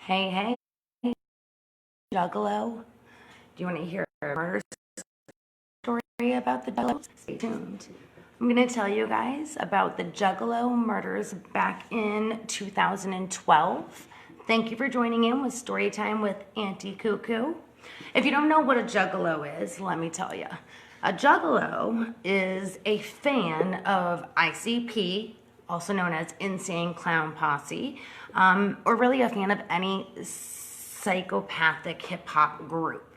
Hey, Juggalo. Do you want to hear a murder story about the Juggalo? Stay tuned. I'm going to tell you guys about the Juggalo murders back in 2012. Thank you for joining in with Storytime with Auntie Kookoo. If you don't know what a Juggalo is, let me tell you. A Juggalo is a fan of ICP, also known as Insane Clown Posse, or really a fan of any psychopathic hip-hop group.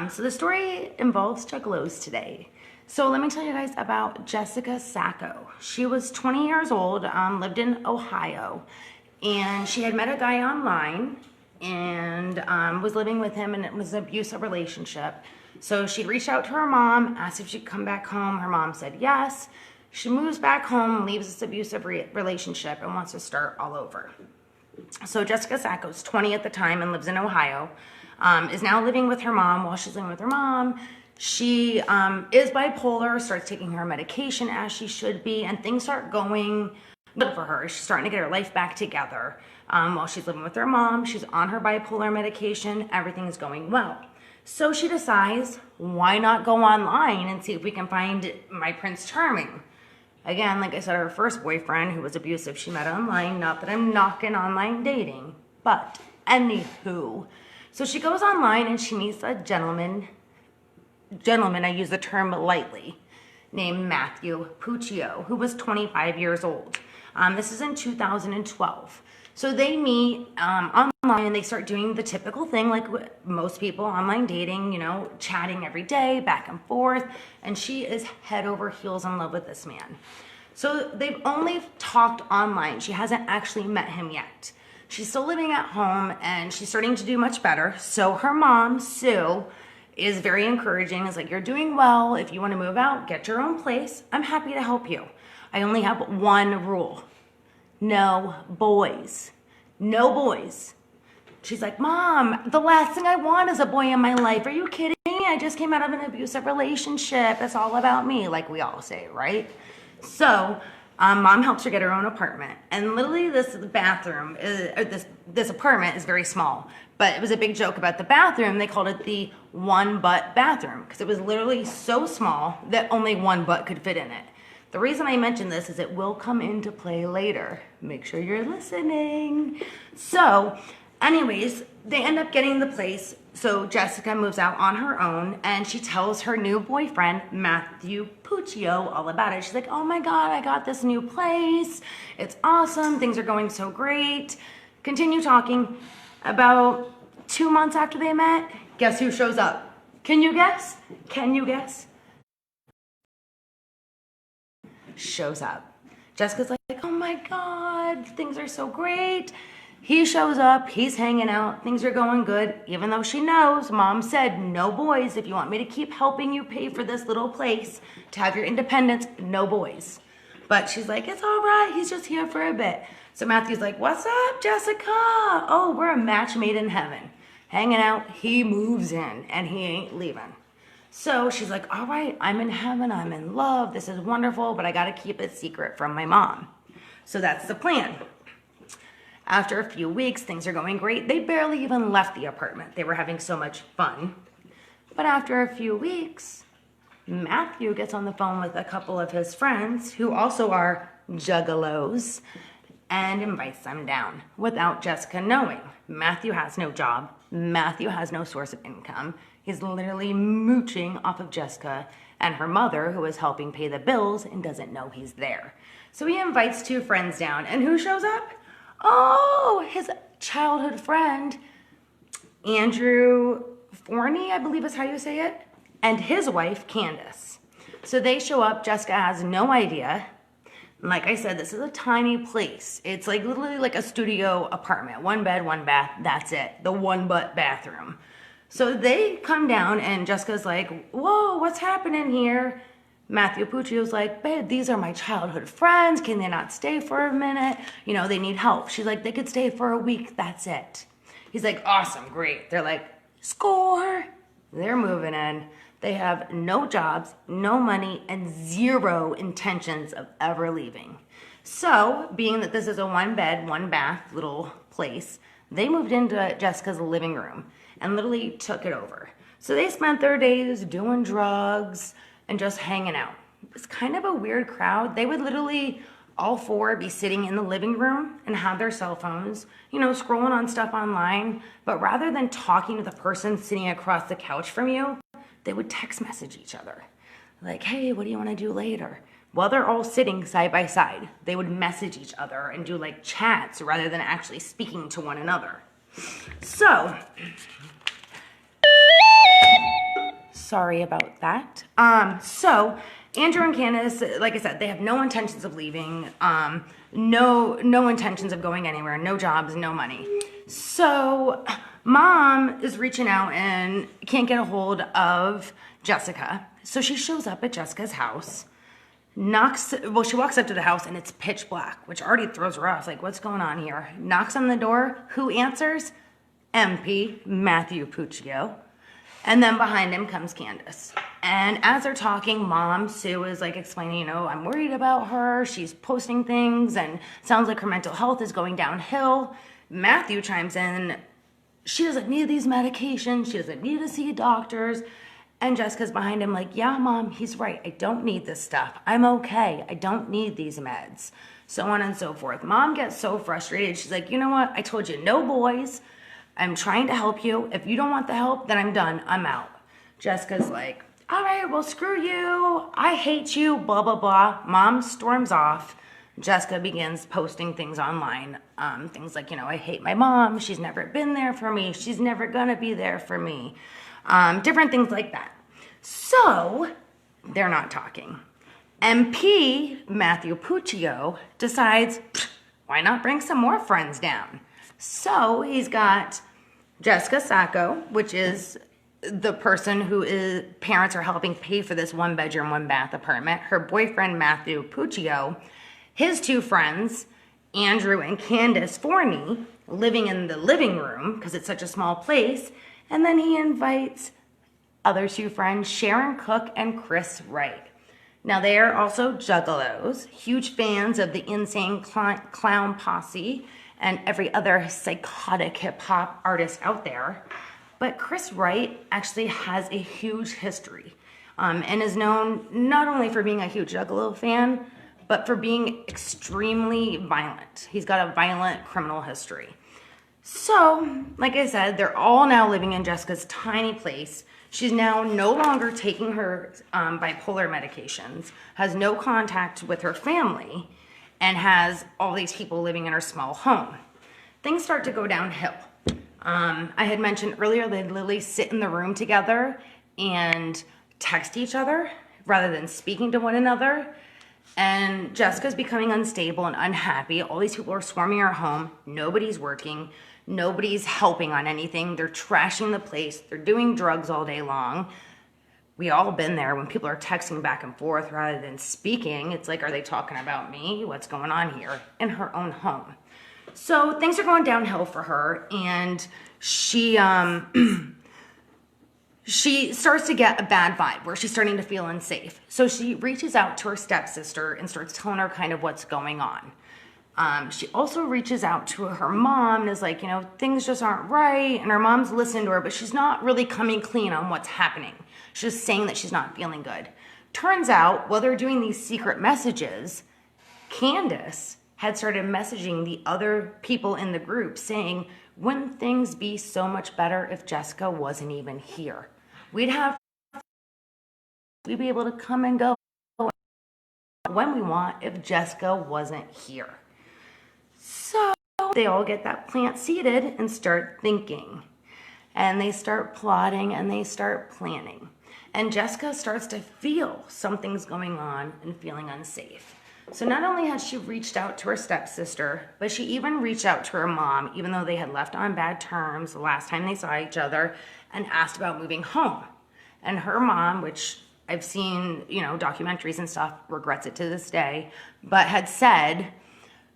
So the story involves Juggalos today. So let me tell you guys about Jessica Sacco. She was 20 years old, lived in Ohio, and she had met a guy online and was living with him, and it was an abusive relationship. So she reached out to her mom, asked if she'd come back home. Her mom said yes. She moves back home, leaves this abusive relationship, and wants to start all over. So Jessica Sacco is 20 at the time and lives in Ohio, is now living with her mom. While she's living with her mom, she is bipolar, starts taking her medication as she should be, and things start going good for her. She's starting to get her life back together. While she's living with her mom, she's on her bipolar medication, everything is going well. So she decides, why not go online and see if we can find my Prince Charming? Again, like I said, her first boyfriend, who was abusive, she met online. Not that I'm knocking online dating, but anywho. So she goes online and she meets a gentleman, I use the term lightly, named Matthew Puccio, who was 25 years old. This is in 2012. So they meet online and they start doing the typical thing like most people online dating, chatting every day, back and forth. And she is head over heels in love with this man. So they've only talked online. She hasn't actually met him yet. She's still living at home and she's starting to do much better. So her mom, Sue, is very encouraging. Is like, you're doing well. If you want to move out, get your own place. I'm happy to help you. I only have one rule. No boys. No boys. She's like, Mom, the last thing I want is a boy in my life. Are you kidding me? I just came out of an abusive relationship. It's all about me, like we all say, right? So Mom helps her get her own apartment. And literally this bathroom, this apartment is very small. But it was a big joke about the bathroom. They called it the one butt bathroom because it was literally so small that only one butt could fit in it. The reason I mention this is it will come into play later. Make sure you're listening. So, anyways, they end up getting the place. So Jessica moves out on her own and she tells her new boyfriend, Matthew Puccio, all about it. She's like, oh my God, I got this new place. It's awesome. Things are going so great. Continue talking. About 2 months after they met, guess who shows up? Can you guess? Can you guess? Shows up. Jessica's like, oh my God, things are so great. He shows up, he's hanging out, things are going good, even though she knows, Mom said, no boys. If you want me to keep helping you pay for this little place to have your independence, no boys. But she's like, it's all right, he's just here for a bit. So Matthew's like, what's up, Jessica? Oh, we're a match made in heaven. Hanging out, he moves in and he ain't leaving. So she's like, all right, I'm in heaven, I'm in love, this is wonderful, but I gotta keep it secret from my mom. So that's the plan. After a few weeks, things are going great. They barely even left the apartment. They were having so much fun. But after a few weeks, Matthew gets on the phone with a couple of his friends who also are juggalos and invites them down without Jessica knowing. Matthew has no job. Matthew has no source of income. He's literally mooching off of Jessica and her mother, who is helping pay the bills and doesn't know he's there. So he invites 2 friends down, and who shows up? Oh, his childhood friend, Andrew Forney, I believe is how you say it, and his wife, Candace. So they show up. Jessica has no idea. Like I said, this is a tiny place. It's like literally like a studio apartment. 1 bed, 1 bath, that's it. The one butt bathroom. So they come down and Jessica's like, whoa, what's happening here? Matthew Puccio's like, babe, these are my childhood friends. Can they not stay for a minute? They need help. She's like, they could stay for a week. That's it. He's like, awesome, great. They're like, score. They're moving in. They have no jobs, no money, and 0 intentions of ever leaving. So, being that this is a 1 bed, 1 bath little place, They moved into Jessica's living room and literally took it over. So they spent their days doing drugs and just hanging out. It's kind of a weird crowd. They would literally, all four, be sitting in the living room and have their cell phones, scrolling on stuff online. But rather than talking to the person sitting across the couch from you, they would text message each other. Like, hey, what do you want to do later? While they're all sitting side by side, they would message each other and do like chats rather than actually speaking to one another. So, sorry about that. So Andrew and Candace, like I said, they have no intentions of leaving, no intentions of going anywhere, no jobs, no money. So mom is reaching out and can't get a hold of Jessica. So she shows up at Jessica's house, she walks up to the house and it's pitch black, which already throws her off. Like, what's going on here? Knocks on the door. Who answers? MP, Matthew Puccio. And then behind him comes Candace. And as they're talking, Mom, Sue, is like explaining, I'm worried about her. She's posting things and sounds like her mental health is going downhill. Matthew chimes in, she doesn't need these medications. She doesn't need to see doctors. And Jessica's behind him like, yeah, Mom, he's right. I don't need this stuff. I'm okay. I don't need these meds. So on and so forth. Mom gets so frustrated. She's like, you know what? I told you, no boys. I'm trying to help you. If you don't want the help, then I'm done. I'm out. Jessica's like, all right, well, screw you. I hate you, blah, blah, blah. Mom storms off. Jessica begins posting things online. Things like, I hate my mom. She's never been there for me. She's never going to be there for me. Different things like that. So they're not talking. MP, Matthew Puccio, decides, why not bring some more friends down? So he's got Jessica Sacco, which is the person who parents are helping pay for this 1-bedroom, 1-bath apartment. Her boyfriend, Matthew Puccio, his two friends, Andrew and Candace Forney, living in the living room because it's such a small place. And then he invites other two friends, Sharon Cook and Chris Wright. Now, they are also juggalos, huge fans of the Insane Clown Posse and every other psychotic hip-hop artist out there. But Chris Wright actually has a huge history and is known not only for being a huge Juggalo fan, but for being extremely violent. He's got a violent criminal history. So, like I said, they're all now living in Jessica's tiny place. She's now no longer taking her bipolar medications, has no contact with her family, and has all these people living in her small home. Things start to go downhill. I had mentioned earlier they'd literally sit in the room together and text each other rather than speaking to one another. And Jessica's becoming unstable and unhappy. All these people are swarming her home. Nobody's working. Nobody's helping on anything. They're trashing the place. They're doing drugs all day long. We all been there when people are texting back and forth rather than speaking. It's like, are they talking about me? What's going on here? In her own home. So things are going downhill for her, and she starts to get a bad vibe where she's starting to feel unsafe. So she reaches out to her stepsister and starts telling her kind of what's going on. She also reaches out to her mom and is like, things just aren't right. And her mom's listening to her, but she's not really coming clean on what's happening. She's just saying that she's not feeling good. Turns out, while they're doing these secret messages, Candace had started messaging the other people in the group saying, wouldn't things be so much better if Jessica wasn't even here? We'd be able to come and go when we want if Jessica wasn't here. So they all get that plant seeded and start thinking. And they start plotting and they start planning. And Jessica starts to feel something's going on and feeling unsafe. So not only has she reached out to her stepsister, but she even reached out to her mom, even though they had left on bad terms the last time they saw each other, and asked about moving home. And her mom, which I've seen, documentaries and stuff, regrets it to this day, but had said,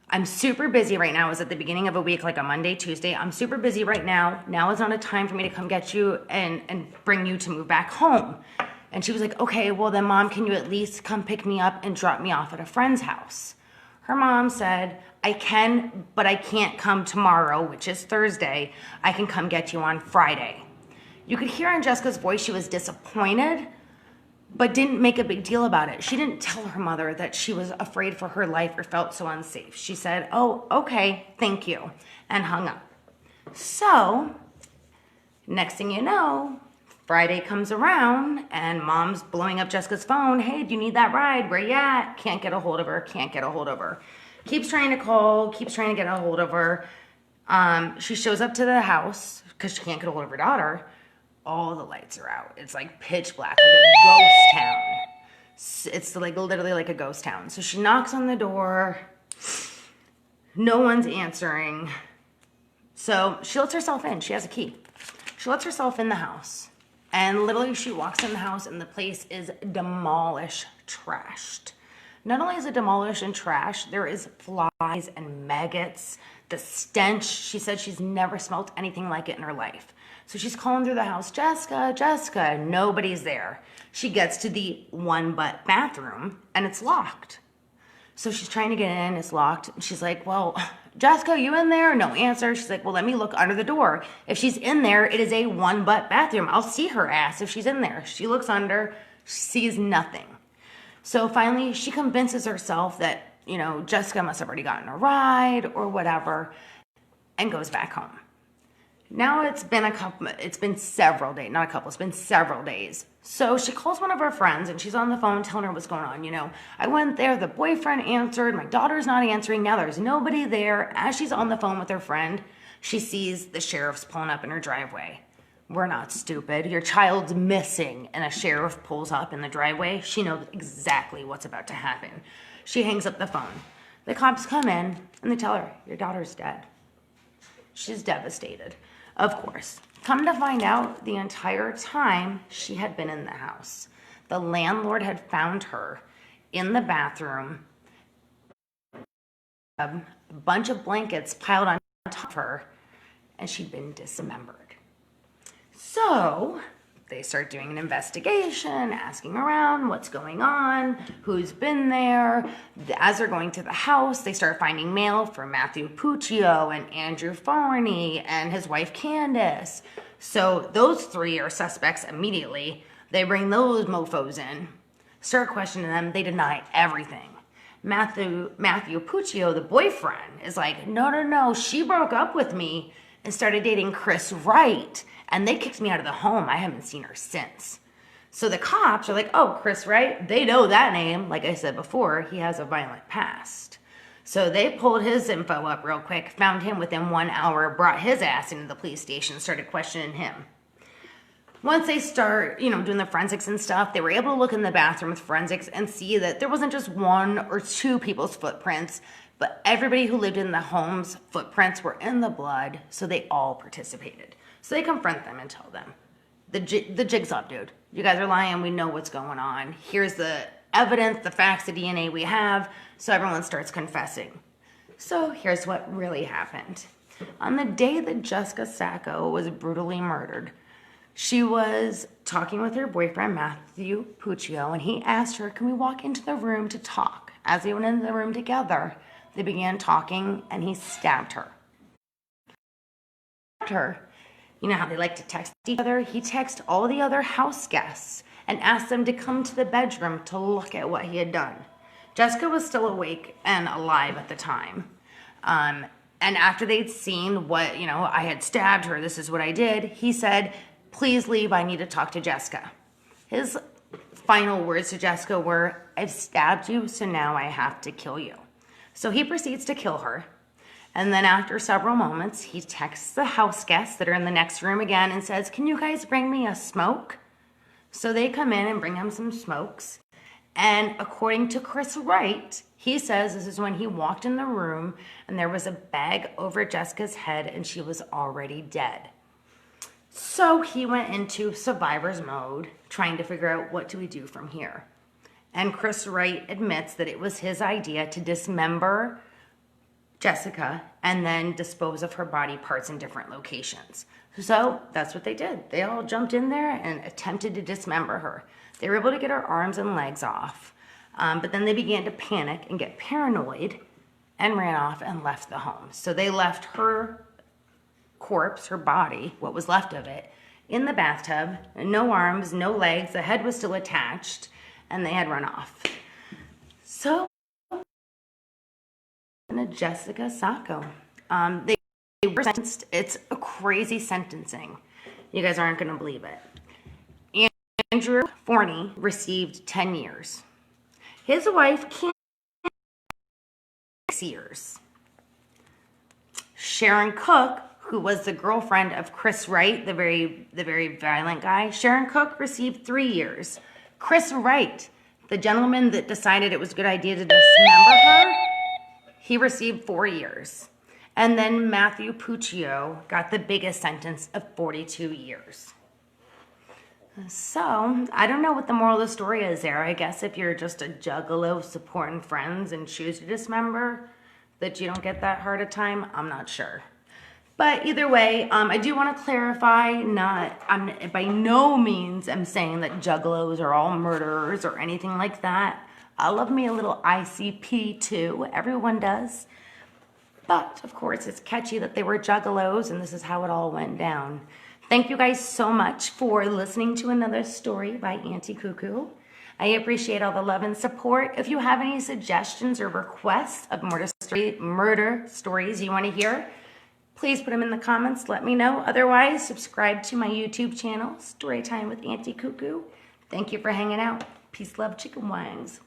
I'm super busy right now. It was at the beginning of a week, like a Monday, Tuesday. I'm super busy right now. Now is not a time for me to come get you and bring you to move back home. And she was like, okay, well then Mom, can you at least come pick me up and drop me off at a friend's house? Her mom said, I can, but I can't come tomorrow, which is Thursday. I can come get you on Friday. You could hear in Jessica's voice she was disappointed, but didn't make a big deal about it. She didn't tell her mother that she was afraid for her life or felt so unsafe. She said, oh, okay, thank you, and hung up. So, next thing you know, Friday comes around and mom's blowing up Jessica's phone. Hey, do you need that ride? Where you at? Can't get a hold of her, can't get a hold of her. Keeps trying to call, keeps trying to get a hold of her. She shows up to the house because she can't get a hold of her daughter. All the lights are out. It's like pitch black, like a ghost town. It's like literally like a ghost town. So she knocks on the door. No one's answering. So she lets herself in. She has a key. She lets herself in the house. And literally she walks in the house and the place is demolished, trashed. Not only is it demolished and trashed, there is flies and maggots. The stench, she said she's never smelled anything like it in her life. So she's calling through the house, Jessica, Jessica, nobody's there. She gets to the one but bathroom and it's locked. So she's trying to get in, it's locked. She's like, well, Jessica, you in there? No answer. She's like, well, let me look under the door. If she's in there, it is a one but bathroom. I'll see her ass if she's in there. She looks under, she sees nothing. So finally she convinces herself that, you know, Jessica must have already gotten a ride or whatever and goes back home. Now it's been several days. So she calls one of her friends and she's on the phone telling her what's going on. You know, I went there, the boyfriend answered, my daughter's not answering, now there's nobody there. As she's on the phone with her friend, she sees the sheriff's pulling up in her driveway. We're not stupid. Your child's missing and a sheriff pulls up in the driveway. She knows exactly what's about to happen. She hangs up the phone. The cops come in and they tell her, your daughter's dead. She's devastated. Of course, come to find out, the entire time she had been in the house. The landlord had found her in the bathroom, a bunch of blankets piled on top of her, and she'd been dismembered. So they start doing an investigation, asking around what's going on, who's been there. As they're going to the house, they start finding mail from Matthew Puccio and Andrew Forney and his wife Candace. So those three are suspects immediately. They bring those mofos in, start questioning them. They deny everything. Matthew Puccio, the boyfriend, is like, no, she broke up with me and started dating Chris Wright. And they kicked me out of the home. I haven't seen her since. So the cops are like, oh, Chris Wright, they know that name. Like I said before, he has a violent past. So they pulled his info up real quick, found him within 1 hour, brought his ass into the police station, started questioning him. Once they start, doing the forensics and stuff, they were able to look in the bathroom with forensics and see that there wasn't just one or two people's footprints, but everybody who lived in the home's footprints were in the blood, so they all participated. So they confront them and tell them, the jig's up, dude. You guys are lying. We know what's going on. Here's the evidence, the facts, the DNA we have. So everyone starts confessing. So here's what really happened. On the day that Jessica Sacco was brutally murdered, she was talking with her boyfriend, Matthew Puccio, and he asked her, can we walk into the room to talk? As they went into the room together, they began talking, and he stabbed her. You know how they like to text each other? He texted all the other house guests and asked them to come to the bedroom to look at what he had done. Jessica was still awake and alive at the time. And after they'd seen what, I had stabbed her, this is what I did, he said, please leave, I need to talk to Jessica. His final words to Jessica were, I've stabbed you, so now I have to kill you. So he proceeds to kill her. And then after several moments, he texts the house guests that are in the next room again and says, can you guys bring me a smoke? So they come in and bring him some smokes. And according to Chris Wright, he says this is when he walked in the room and there was a bag over Jessica's head and she was already dead. So he went into survivor's mode, trying to figure out what do we do from here. And Chris Wright admits that it was his idea to dismember Jessica and then dispose of her body parts in different locations. So that's what they did. They all jumped in there and attempted to dismember her. They were able to get her arms and legs off, but then they began to panic and get paranoid and ran off and left the home. So they left her corpse, her body, what was left of it, in the bathtub, no arms, no legs, the head was still attached, and they had run off. So, Jessica Sacco. They were sentenced. It's a crazy sentencing. You guys aren't going to believe it. Andrew Forney received 10 years. His wife, Kim, 6 years. Sharon Cook, who was the girlfriend of Chris Wright, the very violent guy, Sharon Cook received 3 years. Chris Wright, the gentleman that decided it was a good idea to dismember her, he received 4 years. And then Matthew Puccio got the biggest sentence of 42 years. So, I don't know what the moral of the story is there. I guess if you're just a juggalo supporting friends and choose to dismember, that you don't get that hard a time, I'm not sure. But either way, I do want to clarify, I'm by no means am saying that juggalos are all murderers or anything like that. I love me a little ICP too. Everyone does. But, of course, it's catchy that they were juggalos, and this is how it all went down. Thank you guys so much for listening to another story by Auntie Kookoo. I appreciate all the love and support. If you have any suggestions or requests of murder stories you want to hear, please put them in the comments. Let me know. Otherwise, subscribe to my YouTube channel, Storytime with Auntie Kookoo. Thank you for hanging out. Peace, love, chicken wings.